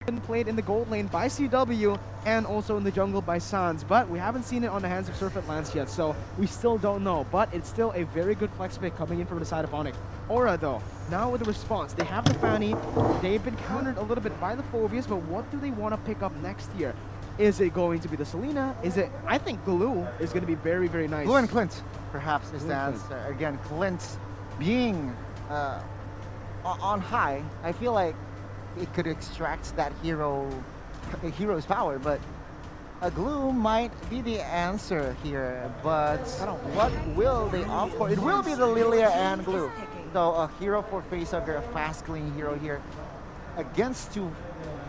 been played in the gold lane by CW and also in the jungle by Sans, but we haven't seen it on the hands of Surf Lance yet, so we still don't know. But it's still a very good flex pick coming in from the side of onic. Aura, though, now with the response, they have the Fanny. They've been countered a little bit by the Phobias, but what do they want to pick up next here? Is it going to be the Selena? Is it? I think Glue is going to be very, very nice. Glue and Clint, perhaps, is Glue the and answer. Again, Clint being on high, I feel like it could extract that hero's power, but a Glue might be the answer here. But what will they opt for? It will be the Lilia and Glue. So a hero for facehugger, a fast clean hero here against two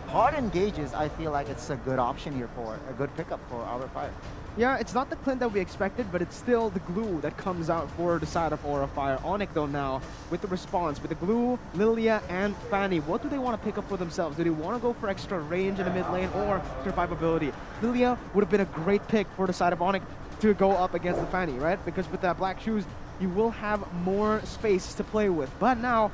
hard engages. I feel like it's a good option here for a good pickup for Aura Fire. Yeah, it's not the Clint that we expected, but it's still the Glue that comes out for the side of Aura Fire. onic, though, now with the response, with the Glue, Lilia, and Fanny, what do they want to pick up for themselves? Do they want to go for extra range in the mid lane or survivability? Lilia would have been a great pick for the side of onic to go up against the Fanny, right? Because with that black shoes, you will have more space to play with. But now,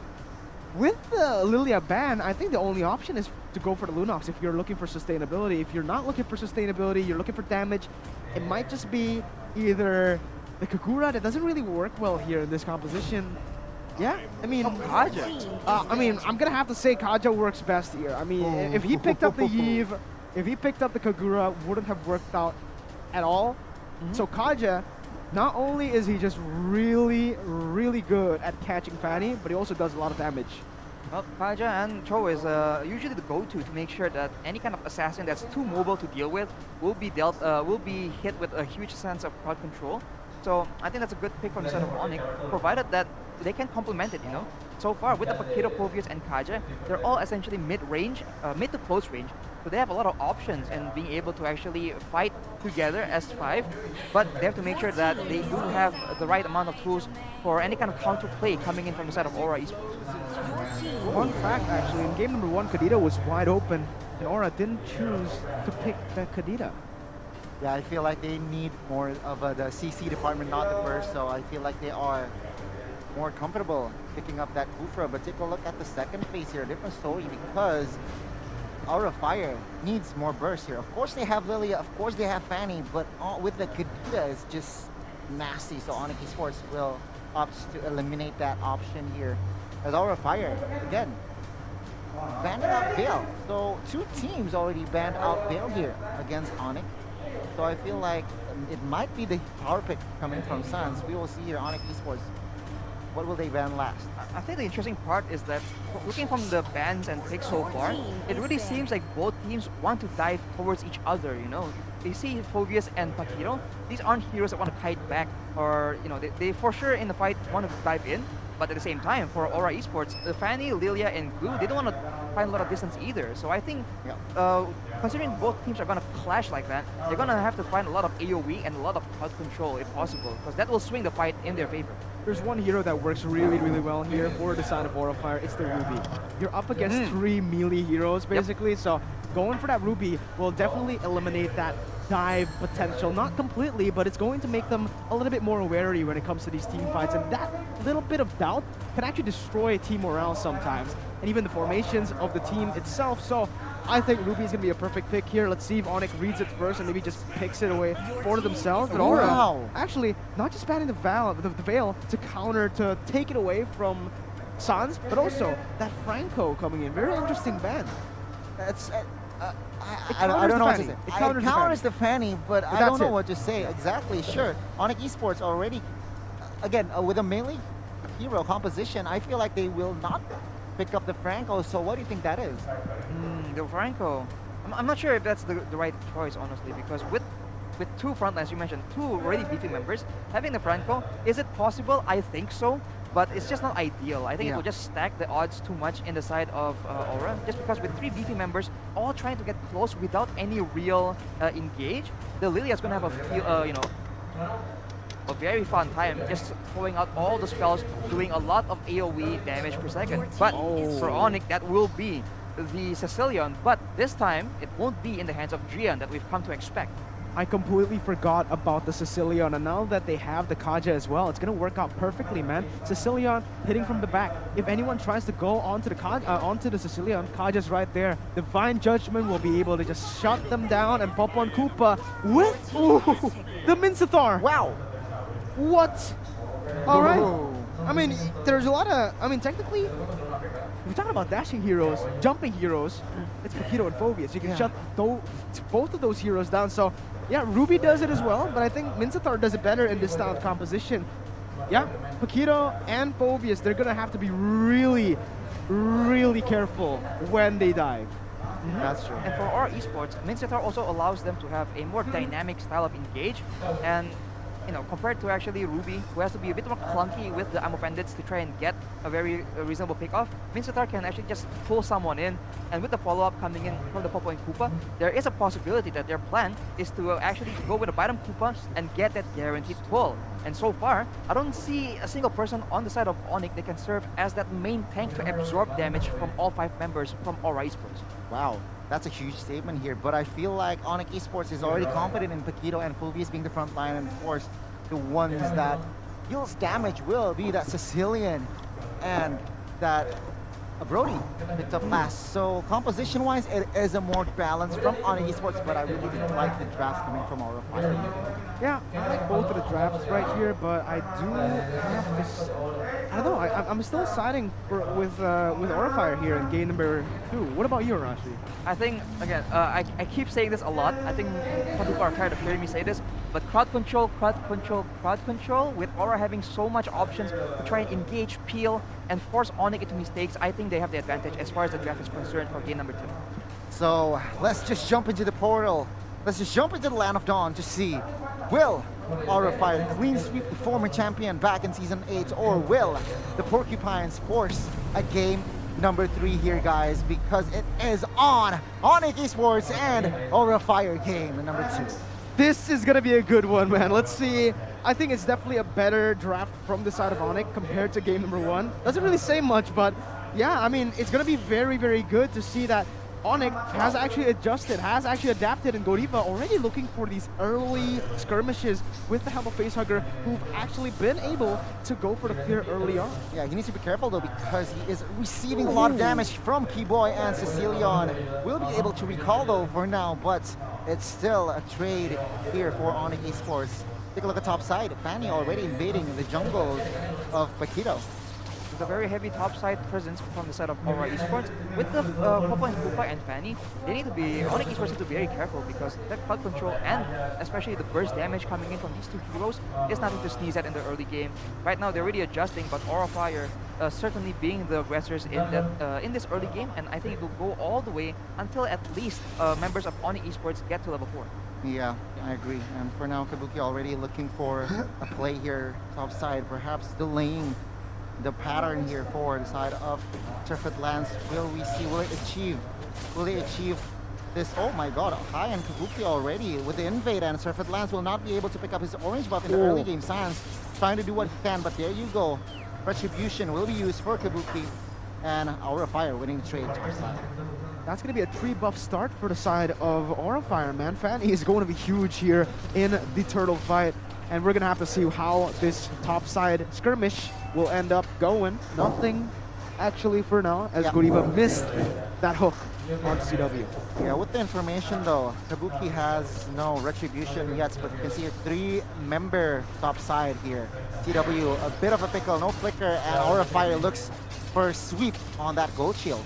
with the Lilia ban, I think the only option is to go for the Lunox if you're looking for sustainability. If you're not looking for sustainability, you're looking for damage, it might just be either the Kagura that doesn't really work well here in this composition. Yeah, I mean, Kaja. I'm gonna have to say Kaja works best here. I mean, if he picked up the Yve, if he picked up the Kagura, wouldn't have worked out at all. So Kaja, not only is he just really, really good at catching Fanny, but he also does a lot of damage. Well, Kaja and Cho is usually the go-to to make sure that any kind of assassin that's too mobile to deal with will be hit with a huge sense of crowd control. So I think that's a good pick from the side of onic, provided that they can complement it, you know. So far, with the Paquito, Povius, and Kaja, they're all essentially mid-range, mid to close range. So they have a lot of options in being able to actually fight together as 5, but they have to make sure that they do have the right amount of tools for any kind of counter play coming in from the side of Aura Esports. Fun fact, actually, in game number 1, Kadita was wide open, and Aura didn't choose to pick the Kadita. Yeah, I feel like they need more of the CC department, not the burst, so I feel like they are more comfortable picking up that Kufra. But take a look at the second phase here, a different story, because Aura Fire needs more burst here. Of course they have Lilia, of course they have Fanny, but with the Kadita is just nasty, so onic Esports will opt to eliminate that option here. As Aura Fire, again, banned out Veil. So 2 teams already banned out Veil here against onic. So I feel like it might be the power pick coming from Suns. We will see here onic Esports. What will they ban last? I think the interesting part is that looking from the bans and picks so far, it really seems like both teams want to dive towards each other, you know. They see Phobius and Paquito. These aren't heroes that want to kite back or, you know, they for sure in the fight want to dive in. But at the same time, for Aura Esports, Fanny, Lilia, and Glue, they don't want to find a lot of distance either. So I think, considering both teams are going to clash like that, they're going to have to find a lot of AoE and a lot of crowd control if possible, because that will swing the fight in their favor. There's one hero that works really, really well here for the side of Aura Fire. It's the Ruby. You're up against 3 melee heroes, basically, so going for that Ruby will definitely eliminate that dive potential. Not completely, but it's going to make them a little bit more wary when it comes to these team fights, and that little bit of doubt can actually destroy team morale sometimes, and even the formations of the team itself. So I think Ruby is going to be a perfect pick here. Let's see if onic reads it first and maybe just picks it away for themselves. But Aura, actually, not just banning the Veil to counter, to take it away from Sans, but also that Franco coming in. Very interesting ban. That's I don't know what to say. It counters the Fanny, but I don't know what to say exactly. Sure, onic Esports already, again, with a melee hero composition, I feel like they will not pick up the Franco. So what do you think that is? The Franco, I'm not sure if that's the right choice, honestly, because with 2 frontlines, you mentioned 2 already beefy members, having the Franco, is it possible? I think so. But it's just not ideal. I think it will just stack the odds too much in the side of Aura, just because with 3 beefy members all trying to get close without any real engage, the Lilia is going to have a very fun time just throwing out all the spells, doing a lot of AoE damage per second. But for onic, that will be the Cecilion, but this time it won't be in the hands of Drian that we've come to expect. I completely forgot about the Sicilian, and now that they have the Kaja as well, it's gonna work out perfectly, man. Sicilian hitting from the back. If anyone tries to go onto the Sicilian, Kaja's right there. Divine Judgment will be able to just shut them down and pop on Koopa with the Minsathar. Wow. What? All right. Whoa. I mean, there's a lot of. I mean, technically, if we're talking about dashing heroes, jumping heroes, it's Paquito and Phobius. You can Yeah. shut both of those heroes down. So, yeah, Ruby does it as well, but I think Minsathar does it better in this style of composition. Yeah, Paquito and Phobius, they're gonna have to be really, really careful when they dive. That's true. And for our esports, Minsathar also allows them to have a more dynamic style of engage, and compared to actually Ruby, who has to be a bit more clunky with the ammo bandits to try and get a very reasonable pick-off, Minsathar can actually just pull someone in, and with the follow-up coming in from the Popo and Koopa, there is a possibility that their plan is to actually go with a bottom Koopa and get that guaranteed pull. And so far, I don't see a single person on the side of onic that can serve as that main tank to absorb damage from all 5 members from Aura Esports. Wow, that's a huge statement here. But I feel like onic Esports is already confident in Paquito and Phobius being the front line, and of course, the ones that deals damage will be that Sicilian and that Brody picked up last. So composition-wise, it is a more balance from onic Esports, but I really didn't like the draft coming from Aura Fire. Yeah, I like both of the drafts right here, but I do have this. I don't know. I'm still siding with Aura Fire here in game number 2. What about you, Rashi? I think, again, I keep saying this a lot. I think some people are tired of hearing me say this, but crowd control, with Aura having so much options to try and engage, peel, and force onic into mistakes, I think they have the advantage as far as the draft is concerned for game number 2. So let's just jump into the portal. Let's just jump into the Land of Dawn to see, will Aura Fire clean sweep the former champion back in Season 8, or will the Porcupines force a game number 3 here, guys, because it is on onic Esports and Aura Fire game number 2. This is gonna be a good one, man. Let's see. I think it's definitely a better draft from the side of onic compared to game number 1. Doesn't really say much, but yeah, I mean, it's gonna be very, very good to see that onic has actually adjusted, has actually adapted, and Godiva already looking for these early skirmishes with the help of Facehugger, who've actually been able to go for the clear early on. Yeah, he needs to be careful though, because he is receiving a lot of damage from Keyboy and Sicilian. Will be able to recall though for now, but it's still a trade here for onic Esports. Take a look at top side. Fanny already invading the jungle of Paquito. With a very heavy topside presence from the side of Aura Esports. With the Popo and Koopa and Fanny, onic Esports need to be very careful, because that crowd control and especially the burst damage coming in from these 2 heroes is nothing to sneeze at in the early game. Right now, they're already adjusting, but Aura Fire certainly being the aggressors in this early game, and I think it will go all the way until at least members of onic Esports get to level 4. Yeah, I agree. And for now, Kabuki already looking for a play here top side, perhaps delaying the pattern here for the side of Turfed Lands. Will we see? Will they achieve this? Oh my god, high and Kabuki already with the invade, and Turfed Lands will not be able to pick up his orange buff in the early game. Sans trying to do what he can, but there you go. Retribution will be used for Kabuki, and Aura Fire winning the trade top side. That's going to be a 3 buff start for the side of Aura Fire, man. Fanny is going to be huge here in the turtle fight, and we're going to have to see how this top side skirmish will end up going. Nothing actually for now, as Godiva missed that hook on CW. Yeah, with the information though, Kabuki has no retribution yet, but you can see a 3-member top side here. CW, a bit of a pickle, no flicker, and Aura Fire looks for a sweep on that gold shield.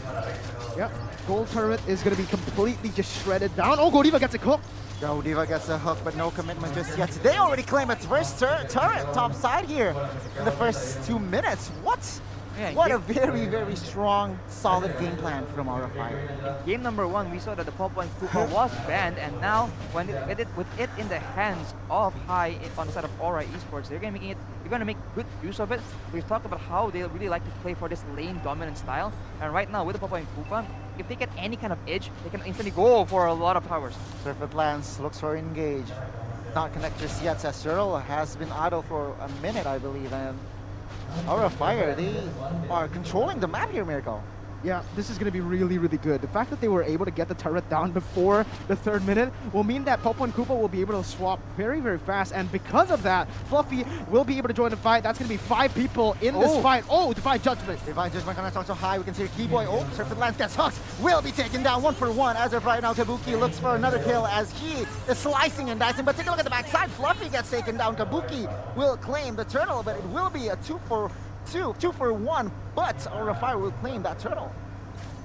Yep, gold turret is going to be completely just shredded down. Oh, Godiva gets a hook. Godiva gets a hook, but no commitment just yet. They already claim its first turret top side here in the first 2 minutes. What? Yeah, What a very, very strong, solid game plan from Aura Fire. In game number 1, we saw that the Popo and Koopa was banned, and now with it in the hands of High on the side of Aura Esports, they're gonna make good use of it. We've talked about how they really like to play for this lane dominant style, and right now with the Popo and Koopa, if they get any kind of edge, they can instantly go for a lot of towers. Surfeit Lance looks for engage. Not connectors yet, as Cyril has been idle for a minute, I believe, and Aura Fire, they are controlling the map here, Miracle. Yeah, this is going to be really, really good. The fact that they were able to get the turret down before the 3rd minute will mean that Popo and Koopa will be able to swap very, very fast. And because of that, Fluffy will be able to join the fight. That's going to be 5 people in this fight. Oh, Divine Judgment. Divine Judgment connects also high. We can see Keyboy. Oh, Surfeit Lance gets hooked. Will be taken down 1-for-1. As of right now, Kabuki looks for another kill as he is slicing and dicing. But take a look at the backside. Fluffy gets taken down. Kabuki will claim the turtle, but it will be a 2-for-1. But Aura Fire will claim that turtle.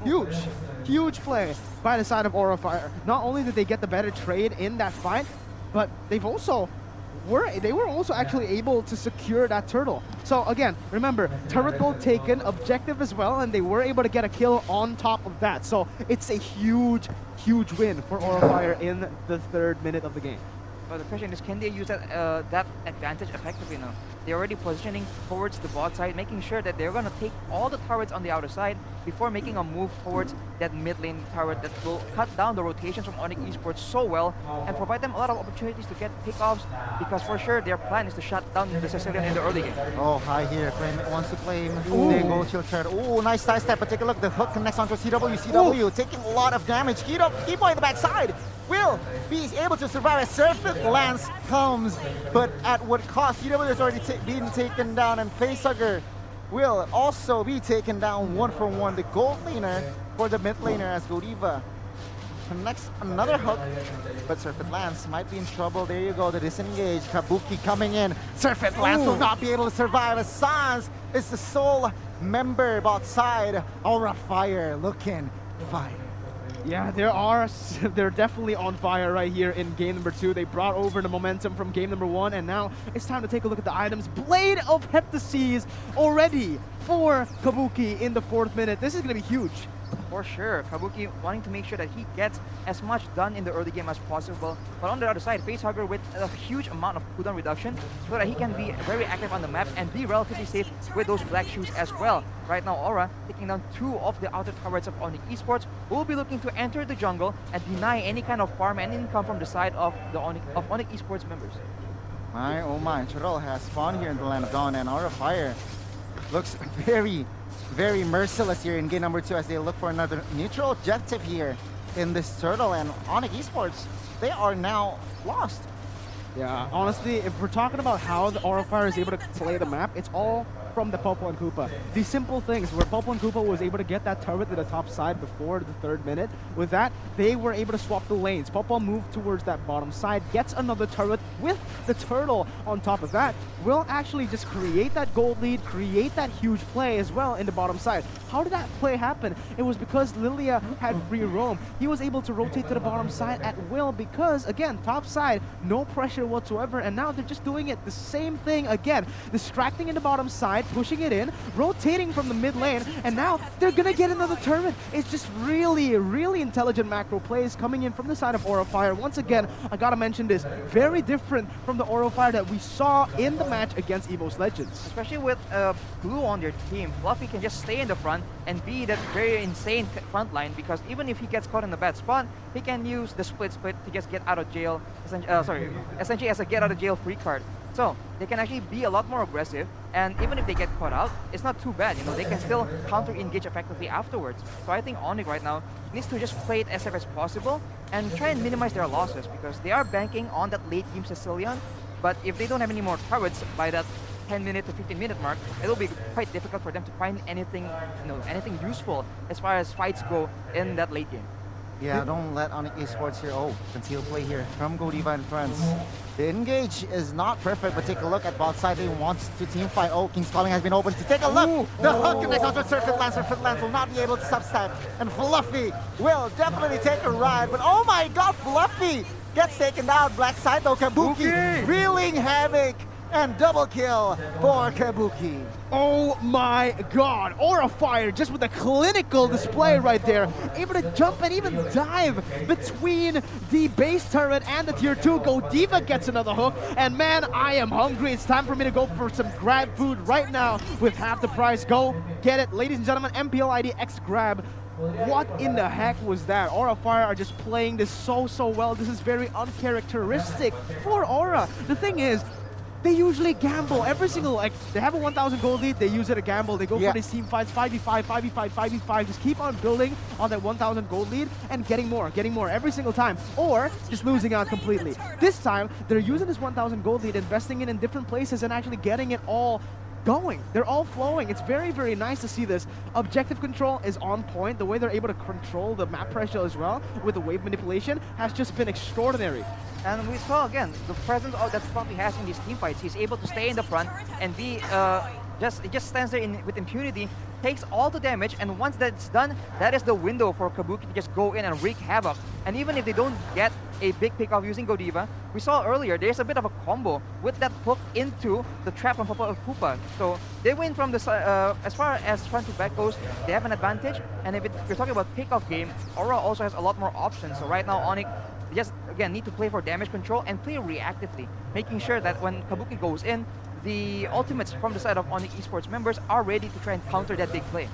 Huge, huge play by the side of Aura Fire. Not only did they get the better trade in that fight, but they were also actually able to secure that turtle. So again, remember, turret gold taken, objective as well, and they were able to get a kill on top of that. So it's a huge, huge win for Aura Fire in the 3rd minute of the game. But the question is, can they use that advantage effectively now? They're already positioning towards the bot side, making sure that they're going to take all the turrets on the outer side before making a move towards that mid lane turret that will cut down the rotations from onic Esports so well and provide them a lot of opportunities to get pickoffs, because for sure their plan is to shut down the Sicilian in the early game. Oh, high here. Claim wants to claim. There goes chill turret. Oh, nice side step. But take a look. The hook connects onto CW. CW taking a lot of damage. Keyboy in the backside will be able to survive as Surfeit Lance comes, but at what cost? CW has already been taken down, and Facehugger will also be taken down 1-for-1. The gold laner for the mid laner as Godiva connects another hook, but Surfeit Lance might be in trouble. There you go, the disengage. Kabuki coming in. Surfeit Lance will not be able to survive as Sans is the sole member bot side. Aura Fire looking fire. Yeah, they're definitely on fire right here in game number 2. They brought over the momentum from game number 1, and now it's time to take a look at the items. Blade of Heptases already for Kabuki in the 4th minute. This is going to be huge. For sure, Kabuki wanting to make sure that he gets as much done in the early game as possible. But on the other side, Facehugger with a huge amount of cooldown reduction so that he can be very active on the map and be relatively safe with those black shoes as well. Right now, Aura taking down 2 of the outer turrets of onic Esports, will be looking to enter the jungle and deny any kind of farm and income from the side of the onic Esports members. My oh my, Churl has spawned here in the Land of Dawn, and Aura Fire looks very, very merciless here in game number 2 as they look for another neutral objective here in this turtle. And onic Esports, they are now lost. Yeah, honestly, if we're talking about how the Aura Fire is able to play the map, it's all from the Popo and Koopa. These simple things where Popo and Koopa was able to get that turret to the top side before the 3rd minute. With that, they were able to swap the lanes. Popo moved towards that bottom side, gets another turret with the turtle on top of that, will actually just create that gold lead, create that huge play as well in the bottom side. How did that play happen? It was because Lilia had free roam. He was able to rotate to the bottom side at will because, again, top side, no pressure whatsoever, and now they're just doing it the same thing again. Distracting in the bottom side, pushing it in, rotating from the mid lane, and now they're gonna get another turret. It's just really, really intelligent macro plays coming in from the side of Aura Fire. Once again, I gotta mention this, very different from the Aura Fire that we saw in the match against EVOS Legends. Especially with Blue on their team, Fluffy can just stay in the front and be that very insane front line, because even if he gets caught in a bad spot, he can use the split to just get out of jail, essentially as a get out of jail free card. So they can actually be a lot more aggressive, and even if they get caught out, it's not too bad. You know, they can still counter-engage effectively afterwards. So I think onic right now needs to just play it as safe as possible and try and minimize their losses, because they are banking on that late game Sicilian. But if they don't have any more turrets by that 10-minute to 15-minute mark, it'll be quite difficult for them to find anything, anything useful as far as fights go in that late game. Yeah, don't let onic Esports here. Oh, conceal play here from Godiva and friends. The engage is not perfect, but take a look at bot side. They want to team fight. Oh, King's Calling has been opened. To take a look, the hook connects onto Surfeit Lance. Surfeit Lance will not be able to substab, and Fluffy will definitely take a ride. But oh my God, Fluffy gets taken down. Black side though, Kabuki reeling havoc. And double kill for Kabuki. Oh my God, Aura Fire just with a clinical display right there. Able to jump and even dive between the base turret and the tier 2. Godiva gets another hook. And man, I am hungry. It's time for me to go for some grab food right now with half the price. Go get it. Ladies and gentlemen, MPL ID X grab. What in the heck was that? Aura Fire are just playing this so well. This is very uncharacteristic for Aura. The thing is, they usually gamble every single, like, they have a 1,000 gold lead, they use it to gamble, they go Yeah. for these team fights, 5v5, 5v5, 5v5, just keep on building on that 1,000 gold lead and getting more every single time, or just losing out completely. This time, they're using this 1,000 gold lead, investing it in different places and actually getting it all going. They're all flowing. It's very, very nice to see this. Objective control is on point. The way they're able to control the map pressure as well with the wave manipulation has just been extraordinary. And we saw again the presence of that Fluffy has in these team fights. He's able to stay in the front and be it just stands there with impunity, takes all the damage, and once that's done, that is the window for Kabuki to just go in and wreak havoc. And even if they don't get a big pick off using Godiva, we saw earlier there's a bit of a combo with that hook into the trap from Papa Koopa. So they win from the as far as front to back goes, they have an advantage. And if you're talking about pick off game, Aura also has a lot more options. So right now onic just again need to play for damage control and play reactively, making sure that when Kabuki goes in, the ultimates from the side of onic Esports members are ready to try and counter that big play.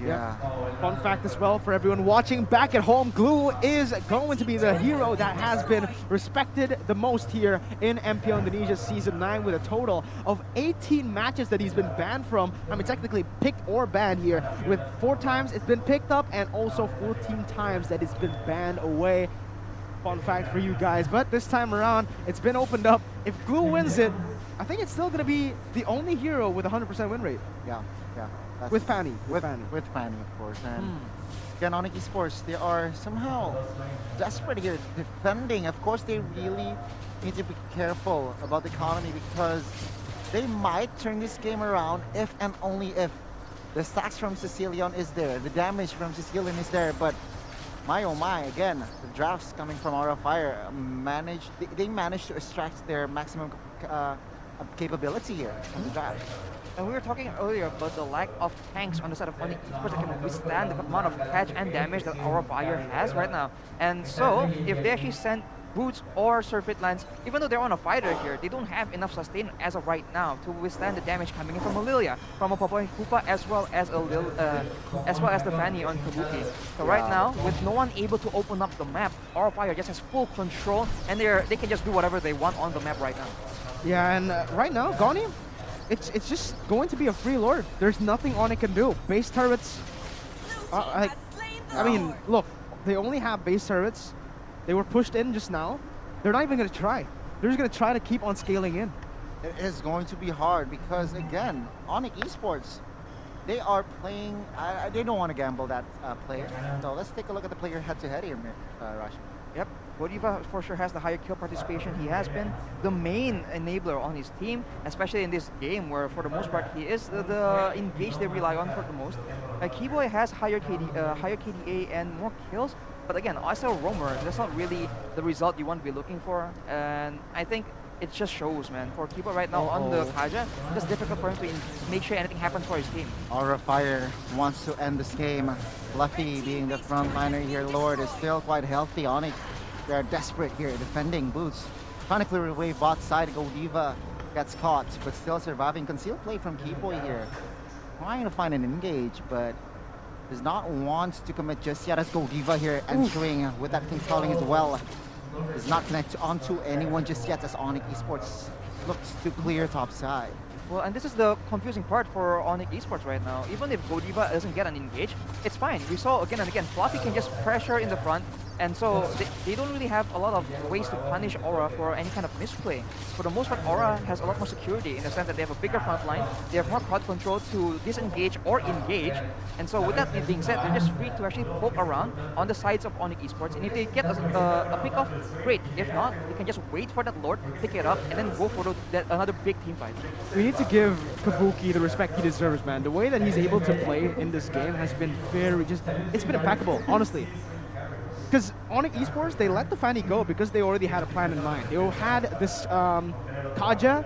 Yeah. Fun fact as well for everyone watching back at home, Glue is going to be the hero that has been respected the most here in MPL Indonesia Season 9 with a total of 18 matches that he's been banned from. I mean, technically picked or banned here, with 4 times it's been picked up and also 14 times that it's been banned away. Fun fact for you guys, but this time around, it's been opened up. If Glue wins it, I think it's still going to be the only hero with a 100% win rate. Yeah. That's With Fanny. with Fanny, of course. And again, onic Esports, they are somehow desperate here defending. Of course, they really need to be careful about the economy because they might turn this game around if and only if the stacks from Sicilian is there, the damage from Sicilian is there. But my oh my, again, the drafts coming from Aura Fire they managed to extract their maximum capability here from the draft. And we were talking earlier about the lack of tanks on the side of onic Esports that can withstand the amount of catch and damage that Aura Fire has right now. And so, if they actually send Boots or Surfeit Lance, even though they're on a fighter here, they don't have enough sustain as of right now to withstand the damage coming in from a Lilia, from a Papa Koopa, as well as the Fanny on Kabuki. So right now, with no one able to open up the map, Aura Fire just has full control, and they can just do whatever they want on the map right now. Yeah, and right now, Goni, it's just going to be a free lord. There's nothing onic can do. Base turrets, I mean, look, they only have base turrets. They were pushed in just now. They're not even going to try. They're just going to try to keep on scaling in. It is going to be hard because, again, onic Esports, they are playing, they don't want to gamble that player. So let's take a look at the player head-to-head here, Rashi. Yep, Godiva for sure has the higher kill participation. He has been the main enabler on his team, especially in this game where for the most part he is the engage they rely on for the most. Keyboy has higher KDA and more kills, but again, as a roamer, that's not really the result you want to be looking for. And I think it just shows, man. For Keyboy right now on the Kaja, it's just difficult for him to make sure anything happens for his team. Aura Fire wants to end this game. Fluffy being the frontliner here, Lord is still quite healthy. onic, they're desperate here, defending Boots. Trying to clear away bot side, Godiva gets caught, but still surviving. Concealed play from Keyboy here. Trying to find an engage, but does not want to commit just yet as Godiva here entering with that thing calling as well. Does not connect onto anyone just yet as onic Esports looks to clear top side. Well, and this is the confusing part for onic Esports right now. Even if Godiva doesn't get an engage, it's fine. We saw again and again, Fluffy can just pressure in the front, and so they don't really have a lot of ways to punish Aura for any kind of misplay. For the most part, Aura has a lot more security in the sense that they have a bigger front line, they have more crowd control to disengage or engage, and so with that being said, they're just free to actually poke around on the sides of onic Esports, and if they get a pick off, great. If not, they can just wait for that Lord, pick it up, and then go for another big team fight. We need to give Kabuki the respect he deserves, man. The way that he's able to play in this game has been it's been impeccable, honestly. Because onic Esports, they let the Fanny go because they already had a plan in mind. They had this Kaja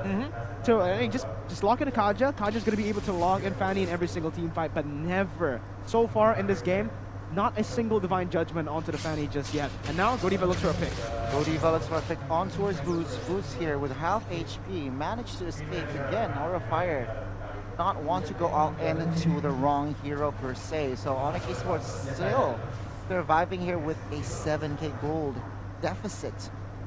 to just lock in a Kaja. Kaja's going to be able to log in Fanny in every single team fight, but never, so far in this game, not a single Divine Judgment onto the Fanny just yet. And now Godiva looks for a pick. Godiva looks for a pick on towards Boots. Boots here with half HP managed to escape again. Aura Fire not want to go all into the wrong hero per se. So onic Esports still surviving here with a 7k gold deficit.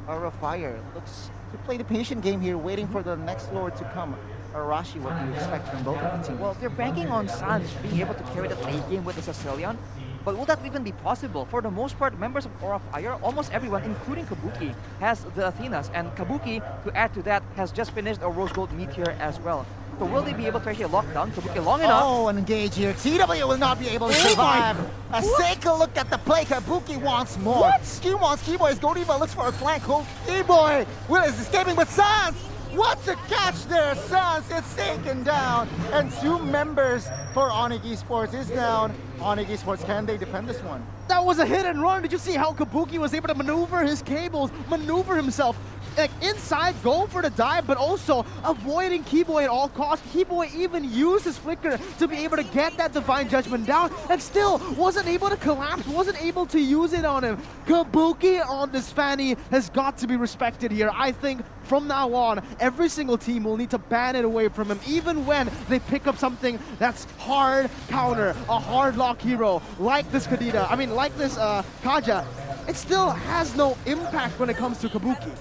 Aura Fire looks to play the patient game here, waiting for the next lord to come. Arashi, what do you expect from both of the teams? Well, they're banking on Sans being able to carry the late game with the Sicilian. But will that even be possible? For the most part, members of Aura Fire, almost everyone, including Kabuki, has the Athenas. And Kabuki, to add to that, has just finished a Rose Gold Meteor as well. So will they be able to actually lock down Kabuki long enough? Oh, and engage here. TW will not be able to survive. A Seiko looked at the play. Kabuki wants more. What? He wants Keyboy's Godiva looks for a flank. Keyboy Will is escaping with Sans. What's a catch there? Sans is taken down. And 2 members for Onic Esports is down. Onic Esports, can they defend this one? That was a hit and run. Did you see how Kabuki was able to maneuver his cables, maneuver himself, like inside, go for the dive, but also avoiding Keyboy at all costs. Keyboy even used his flicker to be able to get that Divine Judgment down, and still wasn't able to collapse, wasn't able to use it on him. Kabuki on this Fanny has got to be respected here. I think from now on, every single team will need to ban it away from him, even when they pick up something that's hard counter, a hard lock hero, like this Kadita, like this Kaja. It still has no impact when it comes to Kabuki.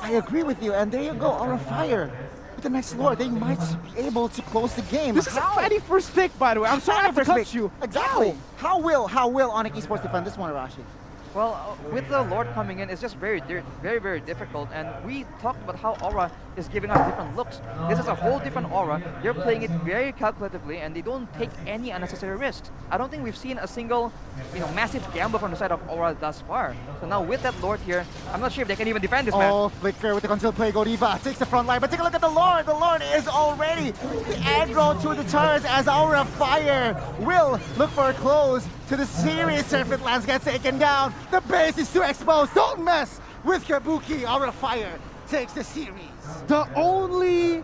I agree with you, and there you go, Aura Fire. With the next lord, they might be able to close the game. This is a Fanny first pick, by the way. I'm sorry I have to cut you. Exactly. How will Onic Esports defend this one, Arashi? Well, with the Lord coming in, it's just very, very difficult. And we talked about how Aura is giving us different looks. This is a whole different Aura. They're playing it very calculatively, and they don't take any unnecessary risks. I don't think we've seen a single, massive gamble from the side of Aura thus far. So now with that Lord here, I'm not sure if they can even defend this match. Oh, Flicker with the concealed play. Godiva takes the front line, but take a look at the Lord. The Lord is already the aggro to the turrets as Aura Fire will look for a close to the series. Serpent Lance gets taken down. The base is too exposed. Don't mess with Kabuki. Aura Fire takes the series. The only